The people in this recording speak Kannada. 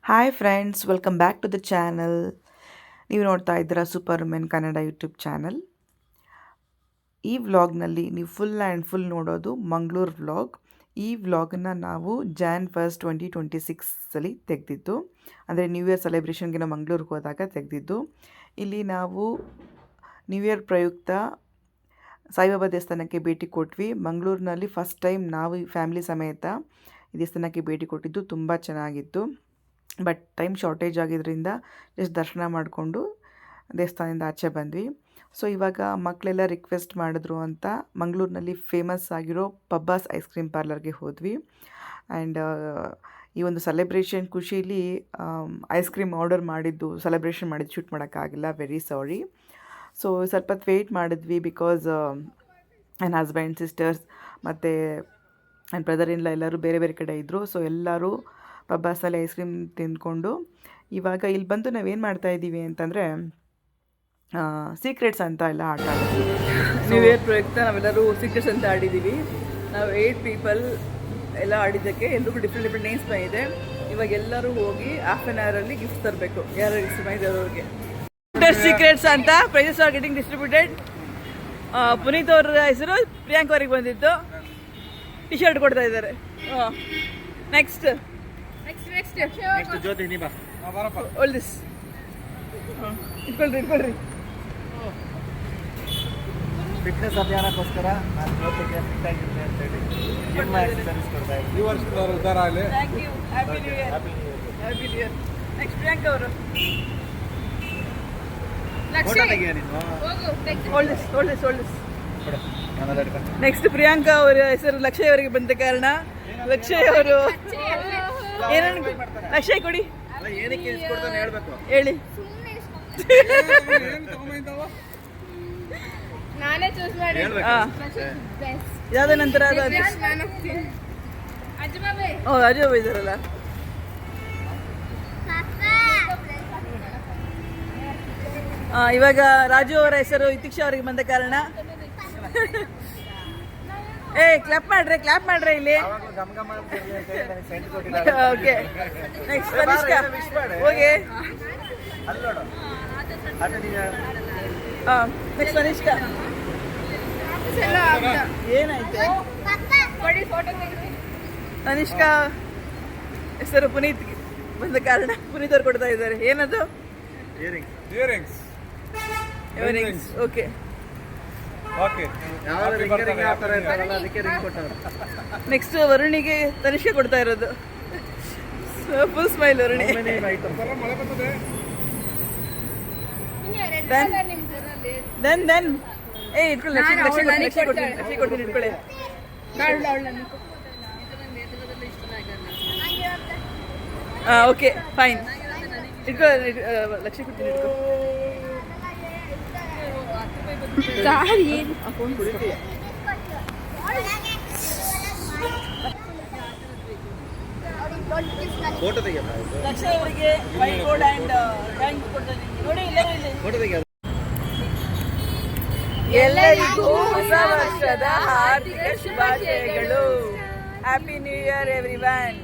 Hi friends, welcome back to the channel. ನೀವು ನೋಡ್ತಾ ಇದ್ದೀರಾ super women Kannada YouTube channel. ಈ ವ್ಲಾಗ್ನಲ್ಲಿ ನೀವು ಫುಲ್ ನೋಡೋದು ಮಂಗಳೂರು ವ್ಲಾಗ್. ಈ ವ್ಲಾಗನ್ನು ನಾವು Jan 1, 2026 ತೆಗೆದಿದ್ದು, ಅಂದರೆ ನ್ಯೂ ಇಯರ್ ಸೆಲೆಬ್ರೇಷನ್ಗೆ ನಾವು ಮಂಗಳೂರಿಗೆ ಹೋದಾಗ ತೆಗೆದಿದ್ದು. ಇಲ್ಲಿ ನಾವು ನ್ಯೂ ಇಯರ್ ಪ್ರಯುಕ್ತ ಸಾಯಿಬಾಬಾ ದೇವಸ್ಥಾನಕ್ಕೆ ಭೇಟಿ ಕೊಟ್ವಿ. ಮಂಗಳೂರಿನಲ್ಲಿ ಫಸ್ಟ್ ಟೈಮ್ ನಾವು ಫ್ಯಾಮಿಲಿ ಸಮೇತ ಈ ದೇವಸ್ಥಾನಕ್ಕೆ ಭೇಟಿ ಕೊಟ್ಟಿದ್ದು. ತುಂಬ ಚೆನ್ನಾಗಿತ್ತು. ಬಟ್ ಟೈಮ್ ಶಾರ್ಟೇಜ್ ಆಗಿದ್ದರಿಂದ ಜಸ್ಟ್ ದರ್ಶನ ಮಾಡಿಕೊಂಡು ದೇವಸ್ಥಾನದಿಂದ ಆಚೆ ಬಂದ್ವಿ. ಸೊ ಇವಾಗ ಮಕ್ಕಳೆಲ್ಲ ರಿಕ್ವೆಸ್ಟ್ ಮಾಡಿದ್ರು ಅಂತ ಮಂಗಳೂರಿನಲ್ಲಿ ಫೇಮಸ್ ಆಗಿರೋ ಪಬ್ಬಾಸ್ ಐಸ್ ಕ್ರೀಮ್ ಪಾರ್ಲರ್ಗೆ ಹೋದ್ವಿ. ಆ್ಯಂಡ್ ಈ ಒಂದು ಸೆಲೆಬ್ರೇಷನ್ ಖುಷೀಲಿ ಐಸ್ ಕ್ರೀಮ್ ಆರ್ಡರ್ ಮಾಡಿದ್ದು, ಸೆಲೆಬ್ರೇಷನ್ ಮಾಡಿದ್ದು ಶೂಟ್ ಮಾಡೋಕ್ಕಾಗಿಲ್ಲ, ವೆರಿ ಸಾರಿ. ಸೊ ಸ್ವಲ್ಪ ಹೊತ್ತು ವೆಯ್ಟ್ ಮಾಡಿದ್ವಿ ಬಿಕಾಸ್ ನನ್ನ ಹಸ್ಬೆಂಡ್, ಸಿಸ್ಟರ್ಸ್ ಮತ್ತು ನನ್ನ ಬ್ರದರ್ ಇನ್ ಲಾ ಎಲ್ಲರೂ ಬೇರೆ ಬೇರೆ ಕಡೆ ಇದ್ದರು. ಸೊ ಎಲ್ಲರೂ ಪಬ್ಬಾಸಲ್ಲಿ ಐಸ್ ಕ್ರೀಮ್ ತಿಂದ್ಕೊಂಡು ಇವಾಗ ಇಲ್ಲಿ ಬಂದು ನಾವೇನು ಮಾಡ್ತಾಯಿದ್ದೀವಿ ಅಂತಂದರೆ ಸೀಕ್ರೆಟ್ಸ್ ಅಂತ ಎಲ್ಲ ಆಟ ಆಡಿದ್ವಿ. ನ್ಯೂ ಇಯರ್ ಪ್ರಯುಕ್ತ ನಾವೆಲ್ಲರೂ ಸೀಕ್ರೆಟ್ಸ್ ಅಂತ ಆಡಿದ್ದೀವಿ. ನಾವು 8 ಪೀಪಲ್ ಎಲ್ಲ ಆಡಿದ್ದಕ್ಕೆ ಎಲ್ರಿಗೂ ಡಿಫ್ರೆಂಟ್ ನೇಮ್ಸ್ ಬಂದಿದೆ. ಇವಾಗ ಎಲ್ಲರೂ ಹೋಗಿ ಹಾಫ್ ಆನ್ ಅವರಲ್ಲಿ ಗಿಫ್ಟ್ ತರಬೇಕು, ಯಾರು ಇಷ್ಟ ಬಂದಿದೆ ಅವ್ರಿಗೆ. ಸೀಕ್ರೆಟ್ಸ್ ಅಂತ prizes are getting distributed. Puneeth ಅವ್ರ ಹೆಸರು ಪ್ರಿಯಾಂಕ್ ಅವ್ರಿಗೆ ಬಂದಿತ್ತು. ಟಿ ಶರ್ಟ್ ಕೊಡ್ತಾ ಇದ್ದಾರೆ. ನೆಕ್ಸ್ಟ್ ಜ್ಯೋತಿ ನೀ ಬಾ. ಆಲ್ ದಿಸ್ ಇಟ್ಕೊಳ್ರಿ. ಫಿಟ್ನೆಸ್ ಅಭಿಯಾನಕ್ಕೋಸ್ಕರ ನಾನು ಜ್ಯೋತಿಗೆ ಫಿಟ್ ಆಗಿರ್ತೀನಿ ಅಂತ ಹೇಳಿ ಜಿಮ್ ಎಕ್ಸರ್ಸೈಸ್ ಕೊಡ್ತಾ ಇದ್ದೀನಿ. ಈ ವರ್ಷದ ಉದ್ದಾರ ಆಗಲಿ. Thank you. Happy new year. Happy new year. Next Priyank ಅವರು. ಫೋಟೋ ತೆಗಿಯ ನೀನು. ಆಲ್ ದಿಸ್ ಕೊಡು. ನಾನು ಹಿಡ್ಕೊಂಡು. ನೆಕ್ಸ್ಟ್ ಪ್ರಿಯಾಂಕಾ ಅವರ ಹೆಸರು ಲಕ್ಷಯ್ ಅವರಿಗೆ ಬಂದ ಕಾರಣ ಲಕ್ಷಯ್ ಅವರು ಏನನ್ನು ಲಕ್ಷಯ್ ಕೊಡಿ. ಏನಕ್ಕೆ ಇಸ್ಕೊಡ್ತಾನೆ ಹೇಳ್ಬೇಕು. ಹೇಳಿ. ನಾನೇ ಚೂಸ್ ಮಾಡಿ. ಯಾವ್ದ ನಂತರ ಅಜಯ್ ಇದಾರಲ್ಲ. ಇವಾಗ ರಾಜು ಅವರ ಹೆಸರು ಇತಿಕ್ಷಾ ಅವರಿಗೆ ಬಂದ ಕಾರಣ ಕ್ಲಾಪ್ ಮಾಡ್ರೆ ಇಲ್ಲಿ. Okay, next Tanishka. Okay, next Tanishka. ಏನಾಯ್ತು? ತನಿಷ್ಕಾ ಹೆಸರು ಪುನೀತ್ ಬಂದ ಕಾರಣ ಪುನೀತ್ ಅವ್ರು ಕೊಡ್ತಾ ಇದ್ದಾರೆ. ಏನದು? ಇಯರಿಂಗ್ಸ್. ಓಕೆ. ನೆಕ್ಸ್ಟ್ ವರುಣಿಗೆ ತನಿಷ್ಕಾ ಕೊಡ್ತಾ ಇರೋದು. Full smile ವರುಣಿ. ದೆನ್ ಇಟ್ಕೊಳ್ಳಿ. ಲಕ್ಷ ಕೊಡ್ತೀನಿ ಇಟ್ಕೊಳ್ಳಿ. Okay, fine. ಇಟ್ಕೊಳ್ಳಿ, ಲಕ್ಷ ಕೊಡ್ತೀನಿ ಇಟ್ಕೊ. ಫೋಟೋ ತೆಗಿಯ. ಲಕ್ಷ ಅವರಿಗೆ ವೈಟ್ ಬೋರ್ಡ್ ಅಂಡ್ ಡ್ರಾಯಿಂಗ್ ಕೊಡ್ತಾ ಇದ್ದೀನಿ ನೋಡಿ. ಫೋಟೋ ತೆಗಿಯ. ಎಲ್ಲರಿಗೂ ಹೊಸ ವರ್ಷದ ಹಾರ್ದಿಕ ಶುಭಾಶಯಗಳು. Happy new year everyone.